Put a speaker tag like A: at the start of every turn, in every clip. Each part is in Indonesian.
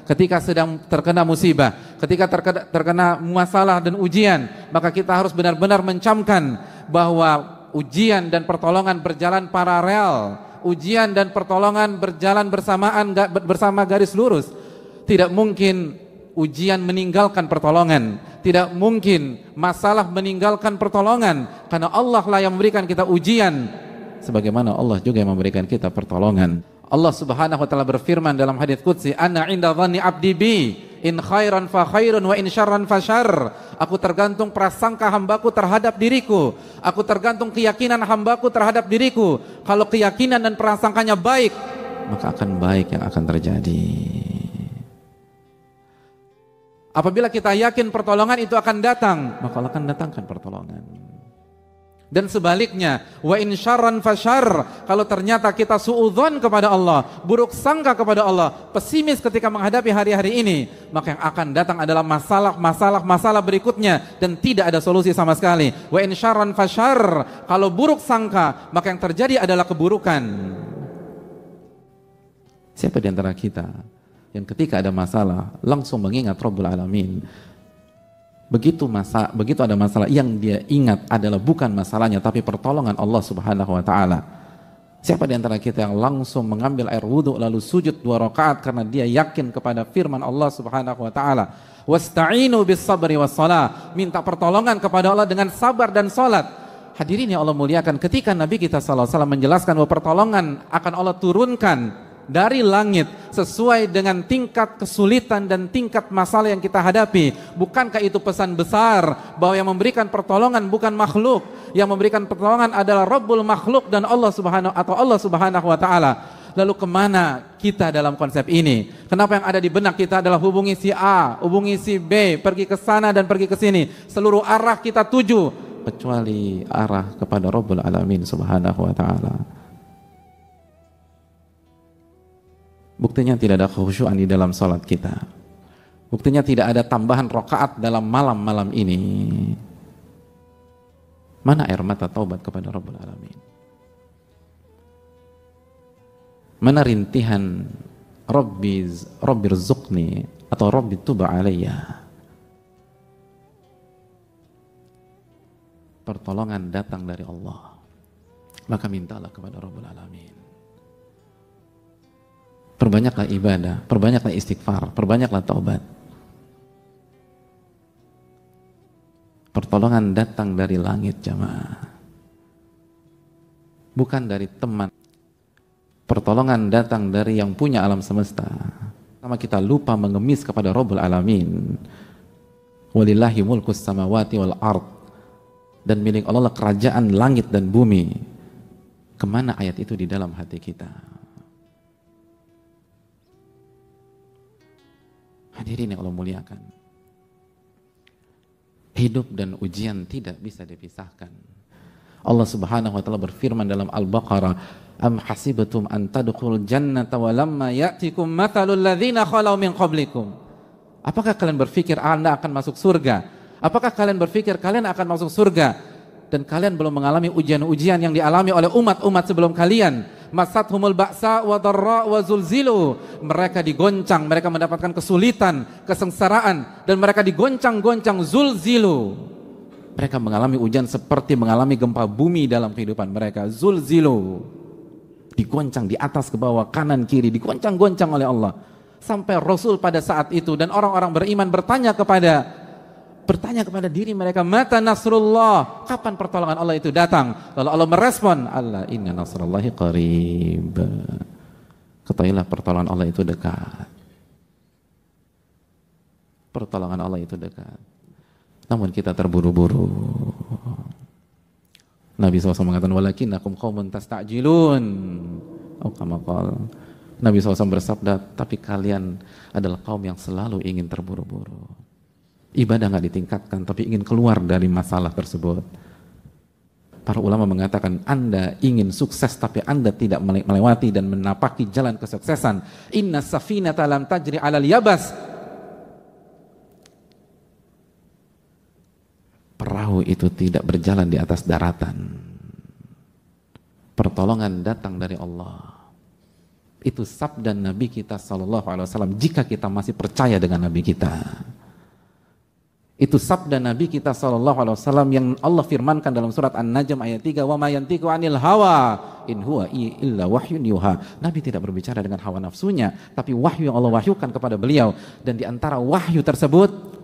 A: ketika sedang terkena musibah, ketika terkena masalah dan ujian, maka kita harus benar-benar mencamkan bahwa ujian dan pertolongan berjalan paralel, ujian dan pertolongan berjalan bersamaan, bersama garis lurus. Tidak mungkin ujian meninggalkan pertolongan, tidak mungkin masalah meninggalkan pertolongan, karena Allah lah yang memberikan kita ujian, sebagaimana Allah juga yang memberikan kita pertolongan. Allah Subhanahu wa taala berfirman dalam hadits qudsi, "Ana 'inda dhanni 'abdi bi, in khairan fa khairun wa in syarran fa syarr." Aku tergantung prasangka hambaku terhadap diriku. Aku tergantung keyakinan hambaku terhadap diriku. Kalau keyakinan dan prasangkanya baik, maka akan baik yang akan terjadi. Apabila kita yakin pertolongan itu akan datang, maka Allah akan datangkan pertolongan. Dan sebaliknya, wa in syarran fasyarr, kalau ternyata kita suudzon kepada Allah, buruk sangka kepada Allah, pesimis ketika menghadapi hari-hari ini, maka yang akan datang adalah masalah berikutnya dan tidak ada solusi sama sekali. Wa in syarran fasyarr, kalau buruk sangka, maka yang terjadi adalah keburukan. Siapa di antara kita yang ketika ada masalah langsung mengingat Rabbul Alamin? Begitu ada masalah, yang dia ingat adalah bukan masalahnya tapi pertolongan Allah Subhanahu wa taala. Siapa di antara kita yang langsung mengambil air wudhu lalu sujud 2 rakaat karena dia yakin kepada firman Allah Subhanahu wa taala, "Wasta'inu bis sabri was shalah." Minta pertolongan kepada Allah dengan sabar dan salat. Hadirin yang Allah muliakan, ketika Nabi kita sallallahu alaihi wasallam menjelaskan bahwa pertolongan akan Allah turunkan dari langit sesuai dengan tingkat kesulitan dan tingkat masalah yang kita hadapi. Bukankah itu pesan besar bahwa yang memberikan pertolongan bukan makhluk, yang memberikan pertolongan adalah Rabbul makhluk dan Allah Subhanahu wa taala. Lalu kemana kita dalam konsep ini? Kenapa yang ada di benak kita adalah hubungi si A, hubungi si B, pergi ke sana dan pergi ke sini, seluruh arah kita tuju kecuali arah kepada Rabbul Alamin Subhanahu wa taala. Buktinya tidak ada khusyuan di dalam salat kita. Buktinya tidak ada tambahan rakaat dalam malam-malam ini. Mana air mata taubat kepada Rabbul Alamin? Mana rintihan Rabbi rzuqni atau Rabbi tuba alayya? Pertolongan datang dari Allah, maka mintalah kepada Rabbul Alamin. Perbanyaklah ibadah, perbanyaklah istighfar, perbanyaklah taubat. Pertolongan datang dari langit, jamaah, bukan dari teman. Pertolongan datang dari yang punya alam semesta. Sama kita lupa mengemis kepada Rabbul Alamin. Walillahi mulkus samawati wal ard, dan milik Allah kerajaan langit dan bumi. Kemana ayat itu di dalam hati kita? Hadirin yang Allah muliakan, hidup dan ujian tidak bisa dipisahkan. Allah Subhanahu wa taala berfirman dalam Al-Baqarah, "Am hasibatum an tadkhulul jannata wa lamma ya'tikum mathalul ladzina khalau min qablikum." Apakah kalian berpikir Anda akan masuk surga? Apakah kalian berpikir kalian akan masuk surga dan kalian belum mengalami ujian-ujian yang dialami oleh umat-umat sebelum kalian? Masathumul ba'sa wa dharra wa zulzilu. Mereka digoncang, mereka mendapatkan kesulitan, kesengsaraan, dan mereka digoncang-goncang, zulzilu. Mereka mengalami ujian seperti mengalami gempa bumi dalam kehidupan mereka. Zulzilu, digoncang di atas ke bawah, kanan kiri, digoncang-goncang oleh Allah. Sampai Rasul pada saat itu dan orang-orang beriman bertanya kepada diri mereka, mata nasrullah, kapan pertolongan Allah itu datang? Lalu Allah merespon, Allah inna nasrullahi qarib. Ketahuilah pertolongan Allah itu dekat. Pertolongan Allah itu dekat. Namun kita terburu-buru. Nabi SAW mengatakan, walakinnakum qaumun tasta'jilun. Oh, kama qala. Nabi SAW bersabda, tapi kalian adalah kaum yang selalu ingin terburu-buru. Ibadah nggak ditingkatkan, tapi ingin keluar dari masalah tersebut. Para ulama mengatakan, Anda ingin sukses, tapi Anda tidak melewati dan menapaki jalan kesuksesan. Inna safinata lam tajri alal yabas. Perahu itu tidak berjalan di atas daratan. Pertolongan datang dari Allah. Itu sabda Nabi kita SAW jika kita masih percaya dengan Nabi kita. Itu sabda Nabi kita SAW yang Allah firmankan dalam surat An-Najm ayat 3, wa ma yantiqu 'anil hawa in huwa illa wahyun yuha. Nabi tidak berbicara dengan hawa nafsunya, tapi wahyu yang Allah wahyukan kepada beliau. Dan di antara wahyu tersebut,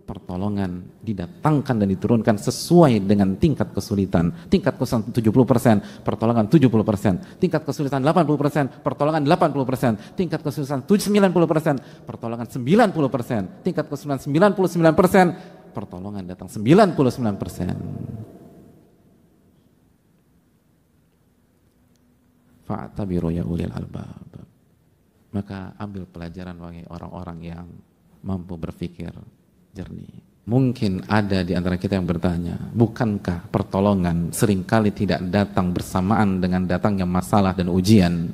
A: pertolongan didatangkan dan diturunkan sesuai dengan tingkat kesulitan. Tingkat kesulitan 70%, pertolongan 70%. Tingkat kesulitan 80%, pertolongan 80%. Tingkat kesulitan 90%, pertolongan 90%. Tingkat kesulitan 99%, pertolongan datang 99%. Fa'tabiru ya ulil albab. Maka ambil pelajaran bagi orang-orang yang mampu berpikir jernih. Mungkin ada di antara kita yang bertanya, bukankah pertolongan seringkali tidak datang bersamaan dengan datangnya masalah dan ujian?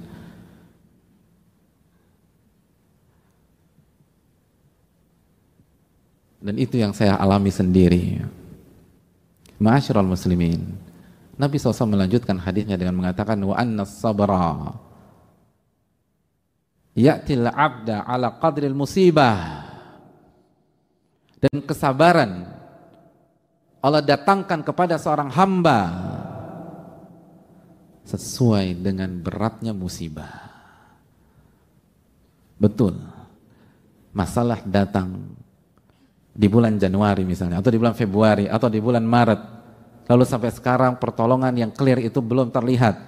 A: Dan itu yang saya alami sendiri. Ma'asyiral muslimin, Nabi SAW melanjutkan hadisnya dengan mengatakan, wa anna sabra ya'til abda ala qadril musibah. Dan kesabaran Allah datangkan kepada seorang hamba sesuai dengan beratnya musibah. Betul, masalah datang di bulan Januari misalnya, atau di bulan Februari, atau di bulan Maret, lalu sampai sekarang pertolongan yang clear itu belum terlihat.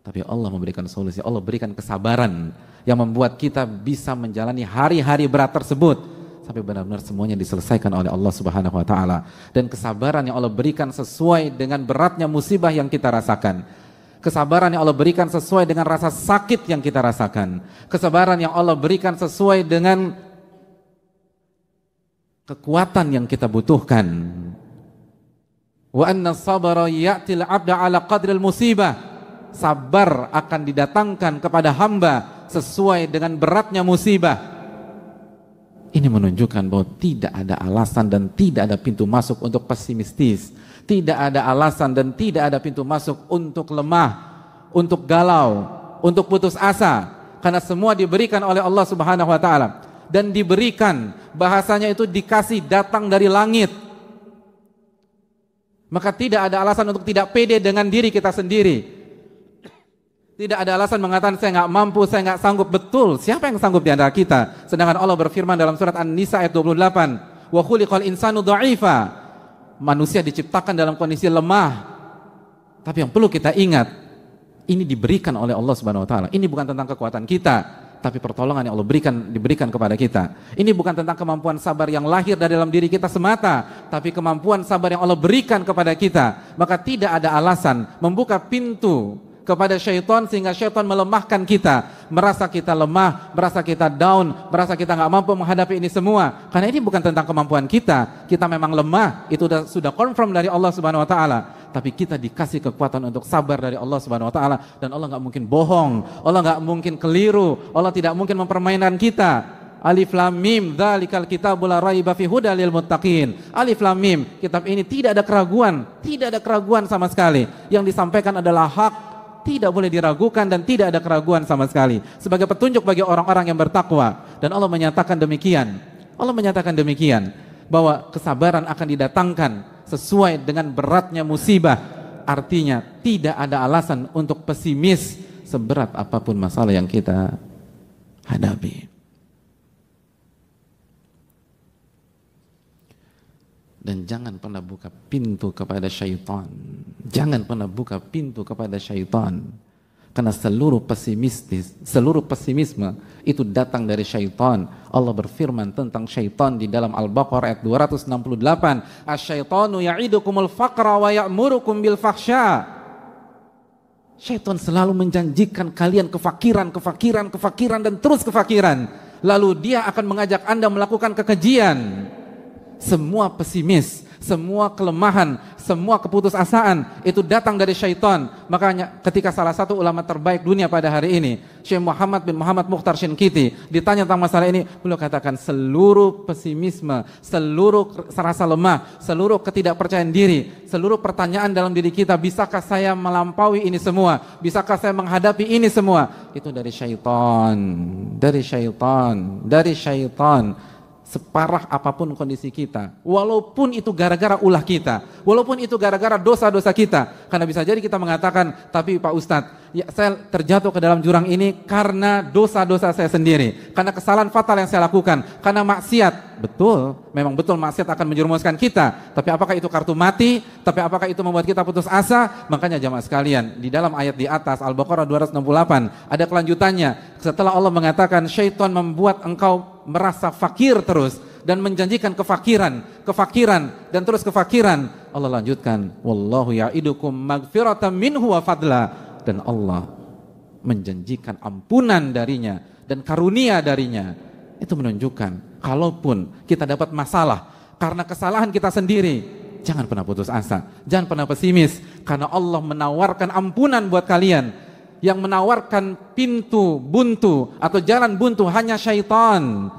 A: Tapi Allah memberikan solusi, Allah berikan kesabaran yang membuat kita bisa menjalani hari-hari berat tersebut sampai benar-benar semuanya diselesaikan oleh Allah Subhanahu wa taala. Dan kesabaran yang Allah berikan sesuai dengan beratnya musibah yang kita rasakan. Kesabaran yang Allah berikan sesuai dengan rasa sakit yang kita rasakan. Kesabaran yang Allah berikan sesuai dengan kekuatan yang kita butuhkan. Wa anna sabara ya'til 'abda 'ala qadril musibah. Sabar akan didatangkan kepada hamba sesuai dengan beratnya musibah. Ini menunjukkan bahwa tidak ada alasan dan tidak ada pintu masuk untuk pesimistis. Tidak ada alasan dan tidak ada pintu masuk untuk lemah, untuk galau, untuk putus asa. Karena semua diberikan oleh Allah Subhanahu wa taala. Dan diberikan, bahasanya itu dikasih datang dari langit. Maka tidak ada alasan untuk tidak pede dengan diri kita sendiri. Tidak ada alasan mengatakan saya nggak mampu, saya nggak sanggup. Betul, siapa yang sanggup di antara kita? Sedangkan Allah berfirman dalam surat An-Nisa ayat 28, wa khuliqal insanu dha'ifa. Manusia diciptakan dalam kondisi lemah. Tapi yang perlu kita ingat, ini diberikan oleh Allah Subhanahu wa taala. Ini bukan tentang kekuatan kita, tapi pertolongan yang Allah diberikan kepada kita. Ini bukan tentang kemampuan sabar yang lahir dari dalam diri kita semata, tapi kemampuan sabar yang Allah berikan kepada kita. Maka tidak ada alasan membuka pintu kepada syaitan sehingga syaitan melemahkan kita, merasa kita lemah, merasa kita down, merasa kita nggak mampu menghadapi ini semua. Karena ini bukan tentang kemampuan kita memang lemah, itu sudah confirm dari Allah Subhanahu wa taala. Tapi kita dikasih kekuatan untuk sabar dari Allah Subhanahu wa taala, dan Allah nggak mungkin bohong, Allah nggak mungkin keliru, Allah tidak mungkin mempermainkan kita. Alif Lam Mim, dzalikal kitabul la raiba fihi hudal lil muttaqin. Alif Lam Mim, kitab ini tidak ada keraguan sama sekali. Yang disampaikan adalah hak, tidak boleh diragukan dan tidak ada keraguan sama sekali, sebagai petunjuk bagi orang-orang yang bertakwa. Dan Allah menyatakan demikian, bahwa kesabaran akan didatangkan sesuai dengan beratnya musibah. Artinya tidak ada alasan untuk pesimis seberat apapun masalah yang kita hadapi. Dan jangan pernah buka pintu kepada syaitan. Jangan pernah buka pintu kepada syaitan. Karena seluruh pesimisme itu datang dari syaitan. Allah berfirman tentang syaitan di dalam Al-Baqarah ayat 268. Asyaitanu ya'idukumul faqra wa ya'murukum bil fahsya. Syaitan selalu menjanjikan kalian kefakiran dan terus kefakiran. Lalu dia akan mengajak Anda melakukan kekejian. Semua pesimis, semua kelemahan, semua keputusasaan itu datang dari syaitan. Makanya ketika salah satu ulama terbaik dunia pada hari ini, Syekh Muhammad bin Muhammad Mukhtar Shinkiti, ditanya tentang masalah ini, beliau katakan seluruh pesimisme, seluruh rasa lemah, seluruh ketidakpercayaan diri, seluruh pertanyaan dalam diri kita, bisakah saya melampaui ini semua? Bisakah saya menghadapi ini semua? Itu dari syaitan, dari syaitan, dari syaitan. Separah apapun kondisi kita, walaupun itu gara-gara ulah kita, walaupun itu gara-gara dosa-dosa kita, karena bisa jadi kita mengatakan, tapi Pak Ustadz, ya saya terjatuh ke dalam jurang ini karena dosa-dosa saya sendiri, karena kesalahan fatal yang saya lakukan, karena maksiat. Betul, memang betul maksiat akan menjerumuskan kita, tapi apakah itu kartu mati? Tapi apakah itu membuat kita putus asa? Makanya jamaah sekalian, di dalam ayat di atas Al-Baqarah 268 ada kelanjutannya. Setelah Allah mengatakan syaitan membuat engkau merasa fakir terus dan menjanjikan kefakiran dan terus kefakiran, Allah lanjutkan, wallahu ya'idukum magfiratan minhu wa fadla, dan Allah menjanjikan ampunan darinya dan karunia darinya. Itu menunjukkan kalaupun kita dapat masalah karena kesalahan kita sendiri, jangan pernah putus asa, jangan pernah pesimis, karena Allah menawarkan ampunan buat kalian. Yang menawarkan pintu buntu atau jalan buntu hanya syaitan.